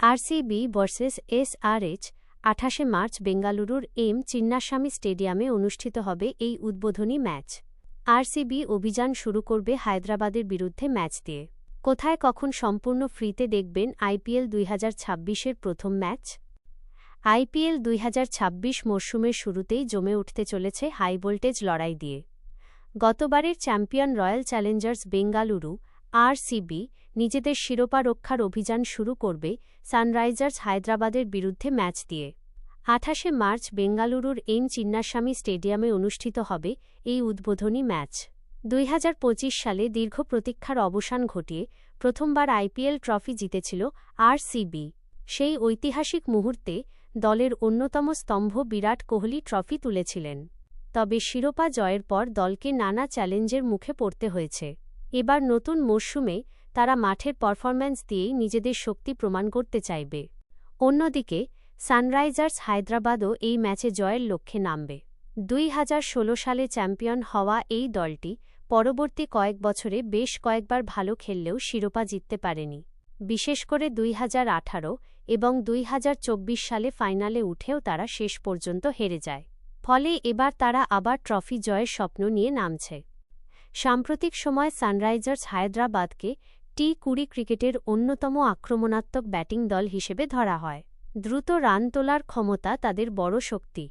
RCB versus এসআরএচ ২৮ March বেঙ্গালুরুর M Chinnaswamy স্টেডিয়ামে অনুষ্ঠিত হবে এই উদ্বোধনী ম্যাচ। আরসিবি অভিযান শুরু করবে হায়দ্রাবাদের বিরুদ্ধে ম্যাচ দিয়ে। কোথায় কখন সম্পূর্ণ ফ্রিতে দেখবেন আইপিএল ২০২৬-এর প্রথম ম্যাচ? আইপিএল ২০২৬ মরশুমের শুরুতেই জমে উঠতে চলেছে হাই ভোল্টেজ লড়াই দিয়ে। গতবারের champion royal Challengers Bengaluru RCB নিজেদের শিরোপা রক্ষার অভিযান শুরু করবে সানরাইজার্স হায়দ্রাবাদের বিরুদ্ধে ম্যাচ দিয়ে। ২৮ মার্চ বেঙ্গালুরুর এম চিন্নাস্বামী স্টেডিয়ামে অনুষ্ঠিত হবে এই উদ্বোধনী ম্যাচ। ২০২৫ সালে দীর্ঘ প্রতীক্ষার অবসান ঘটিয়ে প্রথমবার আইপিএল ট্রফি জিতেছিল আরসিবি। সেই ঐতিহাসিক মুহূর্তে দলের অন্যতম স্তম্ভ বিরাট কোহলি ট্রফি তুলেছিলেন। তবে শিরোপা জয়ের পর দলকে নানা চ্যালেঞ্জের মুখে পড়তে হয়েছে। এবার নতুন মরশুমে তারা মাঠের পারফরম্যান্স দিয়েই নিজেদের শক্তি প্রমাণ করতে চাইবে। অন্যদিকে সানরাইজার্স হায়দ্রাবাদও এই ম্যাচে জয়ের লক্ষ্যে নামবে। ২০১৬ সালে চ্যাম্পিয়ন হওয়া এই দলটি পরবর্তী কয়েক বছরে বেশ কয়েকবার ভালো খেললেও শিরোপা জিততে পারেনি। বিশেষ করে ২০১৮ এবং ২০২৪ সালে ফাইনালে উঠেও তারা শেষ পর্যন্ত হেরে যায়। ফলে এবার তারা আবার ট্রফি জয়ের স্বপ্ন নিয়ে নামছে। সাম্প্রতিক সময় সানরাইজার্স হায়দ্রাবাদকে টি-২০ ক্রিকেটের অন্যতম আক্রমণাত্মক ব্যাটিং দল হিসেবে ধরা হয়। দ্রুত রান তোলার ক্ষমতা তাদের বড় শক্তি।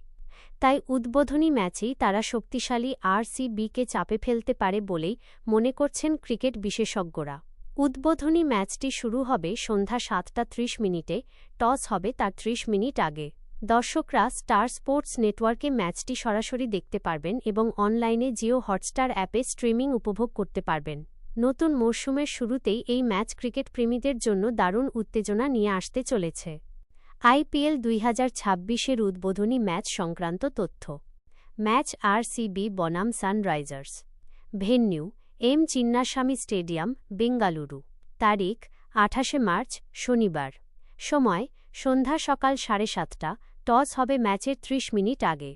তাই উদ্বোধনী ম্যাচেই তারা শক্তিশালী আরসিবিকে চাপে ফেলতে পারে বলেই মনে করছেন ক্রিকেট বিশেষজ্ঞরা। উদ্বোধনী ম্যাচটি শুরু হবে সন্ধ্যা ৭টা ৩০ মিনিটে। টস হবে তার ৩০ মিনিট আগে। দর্শকরা স্টার স্পোর্টস নেটওয়ার্কে ম্যাচটি সরাসরি দেখতে পারবেন এবং অনলাইনে জিও হটস্টার অ্যাপে স্ট্রিমিং উপভোগ করতে পারবেন। নতুন মরশুমের শুরুতেই এই ম্যাচ ক্রিকেট প্রেমীদের জন্য দারুণ উত্তেজনা নিয়ে আসতে চলেছে। আইপিএল ২০২৬-এর উদ্বোধনী ম্যাচ সংক্রান্ত তথ্য। ম্যাচ আরসিবি বনাম Sunrisers. Venue M Chinnaswamy stadium, Bengaluru. তারিখ ২৮ মার্চ, শনিবার। সময় সন্ধ্যা সকাল ৭:৩০। টস হবে ম্যাচের ৩০ মিনিট আগে।